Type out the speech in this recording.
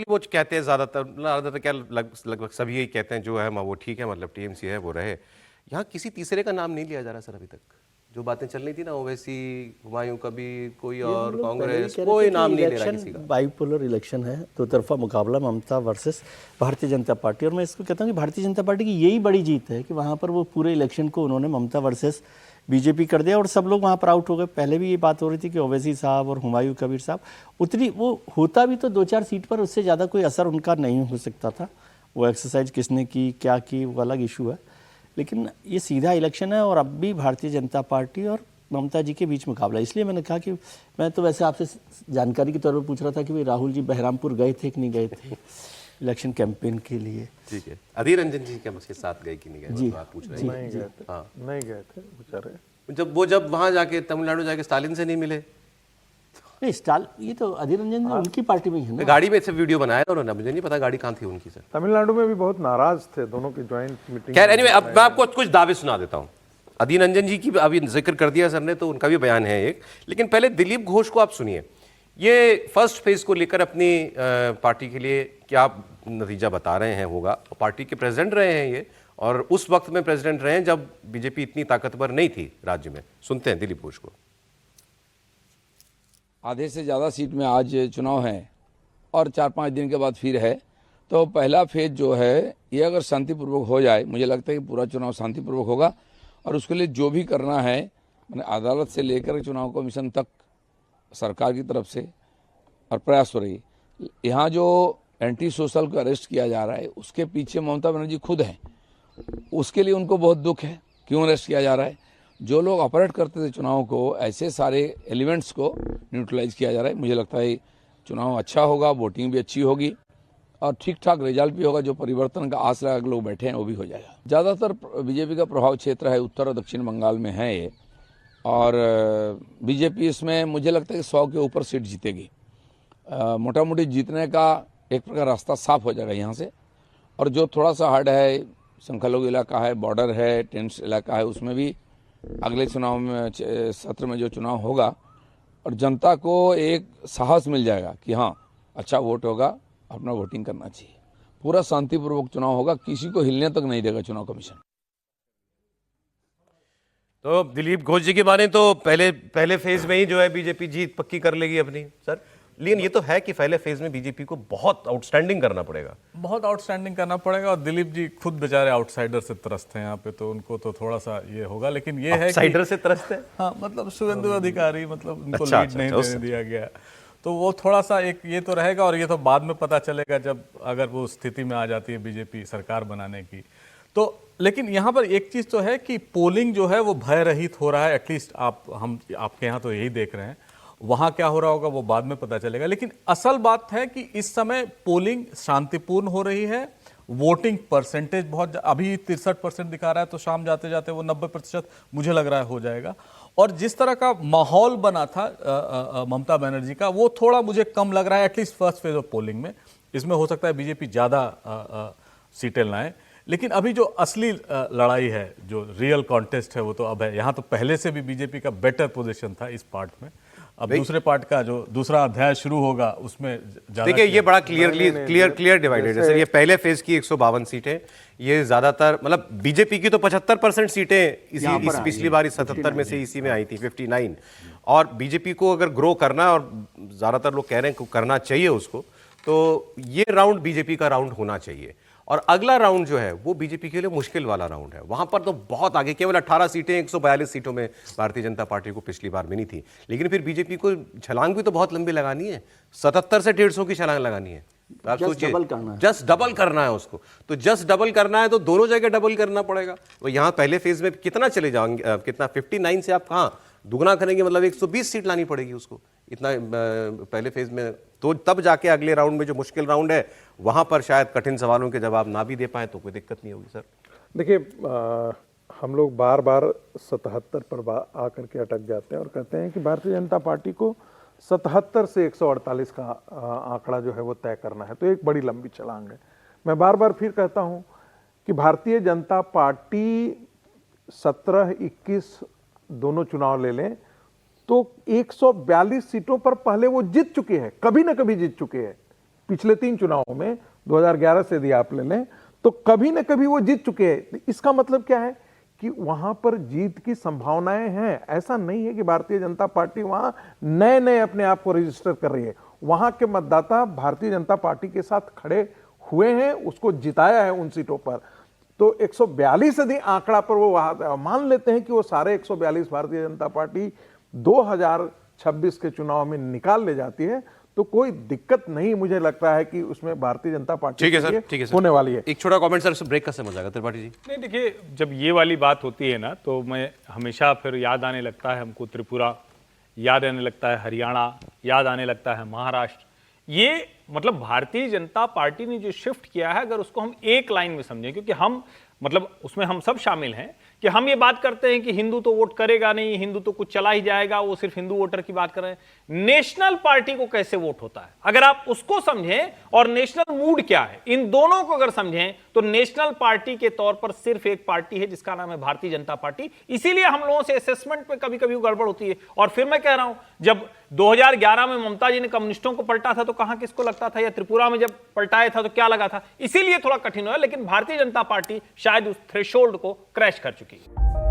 वो कहते हैं ज़्यादातर क्या लगभग सभी यही कहते हैं जो है वो ठीक है, मतलब टीएमसी है वो रहे। यहाँ किसी तीसरे का नाम नहीं लिया जा रहा सर अभी तक। जो बातें चल रही थी ना, ओवैसी, हुमायूं कबीर, कोई ये हम और लोग पहले ही कांग्रेस, कह रहे कोई थे कि नाम नहीं ले रहा इलेक्शन किसी का। बाइपोलर इलेक्शन है, दो तरफा मुकाबला ममता वर्सेस भारतीय जनता पार्टी। और मैं इसको कहता हूँ कि भारतीय जनता पार्टी की यही बड़ी जीत है कि वहाँ पर वो पूरे इलेक्शन को उन्होंने ममता वर्सेस बीजेपी कर दिया और सब लोग वहाँ पर आउट हो गए। पहले भी ये बात हो रही थी कि ओवैसी साहब और हुमायूं कबीर साहब उतनी वो होता भी तो 2-4 सीट पर, उससे ज़्यादा कोई असर उनका नहीं हो सकता था। वो एक्सरसाइज किसने की, क्या की, वो अलग इशू है। लेकिन ये सीधा इलेक्शन है और अब भी भारतीय जनता पार्टी और ममता जी के बीच मुकाबला। इसलिए मैंने कहा कि मैं तो वैसे आपसे जानकारी के तौर पर पूछ रहा था कि भाई राहुल जी बहरामपुर गए थे कि नहीं गए थे इलेक्शन कैंपेन के लिए। ठीक है, अधीर रंजन जी के उसके साथ गए कि नहीं गए, जी, तो आप पूछ रहे हैं। नहीं गए थे। हाँ, नहीं गए थे बेचारे। जब वहां जाके तमिलनाडु जाके स्टालिन से नहीं मिले, नहीं स्टाल ये तो अधीर रंजन उनकी पार्टी में ही है ना। गाड़ी में से वीडियो बनाया था उन्होंने, मुझे नहीं पता गाड़ी कहाँ थी उनकी सर। तमिलनाडु में भी बहुत नाराज थे, दोनों की ज्वाइंट मीटिंग। खैर एनीवे, अब मैं आपको कुछ दावे सुना देता हूँ। अधीर रंजन जी की अभी जिक्र कर दिया सर ने, तो उनका भी बयान है एक, लेकिन पहले दिलीप घोष को आप सुनिए। ये फर्स्ट फेज को लेकर अपनी पार्टी के लिए क्या नतीजा बता रहे हैं होगा। पार्टी के प्रेसिडेंट रहे हैं ये, और उस वक्त में प्रेसिडेंट रहे हैं जब बीजेपी इतनी ताकतवर नहीं थी राज्य में। सुनते हैं दिलीप घोष को। आधे से ज़्यादा सीट में आज चुनाव है और 4-5 दिन के बाद फिर है, तो पहला फेज जो है ये अगर शांतिपूर्वक हो जाए, मुझे लगता है कि पूरा चुनाव शांतिपूर्वक होगा। और उसके लिए जो भी करना है, मैंने अदालत से लेकर चुनाव कमीशन तक सरकार की तरफ से और प्रयास हो रही। यहाँ जो एंटी सोशल को अरेस्ट किया जा रहा है उसके पीछे ममता बनर्जी खुद हैं, उसके लिए उनको बहुत दुख है क्यों अरेस्ट किया जा रहा है। जो लोग ऑपरेट करते थे चुनाव को, ऐसे सारे एलिमेंट्स को न्यूट्रलाइज किया जा रहा है। मुझे लगता है चुनाव अच्छा होगा, वोटिंग भी अच्छी होगी और ठीक ठाक रिजल्ट भी होगा। जो परिवर्तन का आस लगा लोग बैठे हैं वो भी हो जाएगा। ज़्यादातर बीजेपी का प्रभाव क्षेत्र है उत्तर और दक्षिण बंगाल में है ये, और बीजेपी इसमें मुझे लगता है कि 100 के ऊपर सीट जीतेगी। मोटा मोटी जीतने का एक प्रकार रास्ता साफ हो जाएगा यहाँ से। और जो थोड़ा सा हार्ड है, संख्यालघु इलाका है, बॉर्डर है, टेंस इलाका है, उसमें भी अगले चुनाव में सत्र में जो चुनाव होगा और जनता को एक साहस मिल जाएगा कि हाँ अच्छा वोट होगा, अपना वोटिंग करना चाहिए। पूरा शांतिपूर्वक चुनाव होगा, किसी को हिलने तक नहीं देगा चुनाव कमीशन। तो दिलीप घोष जी की माने तो पहले फेज में ही जो है बीजेपी जीत पक्की कर लेगी अपनी सर। लेकिन ये तो है कि पहले फेज में बीजेपी को बहुत आउटस्टैंडिंग करना पड़ेगा, बहुत आउटस्टैंडिंग करना पड़ेगा। और दिलीप जी खुद बेचारे आउटसाइडर से त्रस्त हैं यहाँ पे, तो उनको तो थोड़ा सा ये होगा। लेकिन ये है कि आउटसाइडर से त्रस्त है। हाँ, मतलब शुभेंदु अधिकारी, मतलब उनको अच्छा, लीड नहीं देने दिया गया, तो वो थोड़ा सा एक ये तो रहेगा। और ये तो बाद में पता चलेगा जब अगर वो स्थिति में आ जाती है बीजेपी सरकार बनाने की तो। लेकिन यहाँ पर एक चीज तो है कि पोलिंग जो है वो भय रहित हो रहा है, एटलीस्ट हम आपके यहाँ तो यही देख रहे हैं। वहां क्या हो रहा होगा वो बाद में पता चलेगा। लेकिन असल बात है कि इस समय पोलिंग शांतिपूर्ण हो रही है। वोटिंग परसेंटेज बहुत, अभी 63% दिखा रहा है, तो शाम जाते जाते वो 90% मुझे लग रहा है हो जाएगा। और जिस तरह का माहौल बना था ममता बनर्जी का, वो थोड़ा मुझे कम लग रहा है, at least first phase of polling में। इसमें हो सकता है बीजेपी ज़्यादा सीटें लाएं, लेकिन अभी जो असली लड़ाई है, जो रियल कॉन्टेस्ट है, वो तो अब है। यहाँ तो पहले से भी बीजेपी का बेटर पोजीशन था इस पार्ट में। अब दूसरे पार्ट का जो दूसरा अध्याय शुरू होगा उसमें देखिए ये बड़ा क्लियर डिवाइडेड है सर। ये पहले फेज की 152 सीटें, ये ज्यादातर मतलब बीजेपी की तो 75% सीटें इस पिछली बार 77 में से इसी में आई थी, 59। और बीजेपी को अगर ग्रो करना है, और ज्यादातर लोग कह रहे हैं करना चाहिए उसको, तो ये राउंड बीजेपी का राउंड होना चाहिए। और अगला राउंड जो है वो बीजेपी के लिए मुश्किल वाला राउंड है। वहां पर तो बहुत आगे, केवल 18 सीटें 142 सीटों में भारतीय जनता पार्टी को पिछली बार मिली थी। लेकिन फिर बीजेपी को छलांग भी तो बहुत लंबी लगानी है, 77 से 150 की छलांग लगानी है। आप सोचिए, जस्ट डबल करना है उसको, तो जस्ट डबल करना है तो दोनों जगह डबल करना पड़ेगा। तो यहाँ पहले फेज में कितना चले जाएंगे, कितना 59 से आप कहाँ दुगना करेंगे, मतलब 120 सीट लानी पड़ेगी उसको इतना पहले फेज में। तो तब जाके अगले राउंड में जो मुश्किल राउंड है वहां पर शायद कठिन सवालों के जवाब ना भी दे पाए तो कोई दिक्कत नहीं होगी सर। देखिए हम लोग बार बार 77 पर आकर के अटक जाते हैं और कहते हैं कि भारतीय जनता पार्टी को 77 से 148 का आंकड़ा जो है वो तय करना है, तो एक बड़ी लंबी छलांग है। मैं बार बार फिर कहता हूं कि भारतीय जनता पार्टी 17-21 दोनों चुनाव ले लें तो 142 सीटों पर पहले वो जीत चुके हैं, कभी ना कभी जीत चुके हैं। पिछले 3 चुनावों में 2011 से यदि आप ले लें तो कभी न कभी वो जीत चुके हैं। इसका मतलब क्या है कि वहां पर जीत की संभावनाएं हैं। ऐसा नहीं है कि भारतीय जनता पार्टी वहां नए नए अपने आप को रजिस्टर कर रही है। वहां के मतदाता भारतीय जनता पार्टी के साथ खड़े हुए हैं, उसको जिताया है उन सीटों पर। तो 142 यदि आंकड़ा पर वो मान लेते हैं कि वो सारे 142 भारतीय जनता पार्टी 2026 के चुनाव में निकाल ले जाती है, तो कोई दिक्कत नहीं मुझे लगता है कि उसमें भारतीय जनता पार्टी ठीक है के सर, लिए ठीक है सर, होने वाली है। एक छोटा कमेंट सर, ब्रेक का समय हो जाएगा त्रिपाठी जी। नहीं देखिए, जब ये वाली बात होती है ना तो मैं हमेशा फिर याद आने लगता है हमको त्रिपुरा, याद आने लगता है हरियाणा, याद आने लगता है महाराष्ट्र। ये मतलब भारतीय जनता पार्टी ने जो शिफ्ट किया है, अगर उसको हम एक लाइन में समझें, क्योंकि हम मतलब उसमें हम सब शामिल हैं कि हम ये बात करते हैं कि हिंदू तो वोट करेगा नहीं, हिंदू तो कुछ चला ही जाएगा, वो सिर्फ हिंदू वोटर की बात कर रहे हैं। नेशनल पार्टी को कैसे वोट होता है, अगर आप उसको समझें, और नेशनल मूड क्या है, इन दोनों को अगर समझें, तो नेशनल पार्टी के तौर पर सिर्फ एक पार्टी है जिसका नाम है भारतीय जनता पार्टी। इसीलिए हम लोगों से असेसमेंट पे कभी कभी गड़बड़ होती है। और फिर मैं कह रहा हूं, जब 2011 में ममता जी ने कम्युनिस्टों को पलटा था तो कहां किसको लगता था, या त्रिपुरा में जब पलटाया था तो क्या लगा था। इसीलिए थोड़ा कठिन हुआ, लेकिन भारतीय जनता पार्टी शायद उस थ्रेशोल्ड को क्रैश कर चुकी है।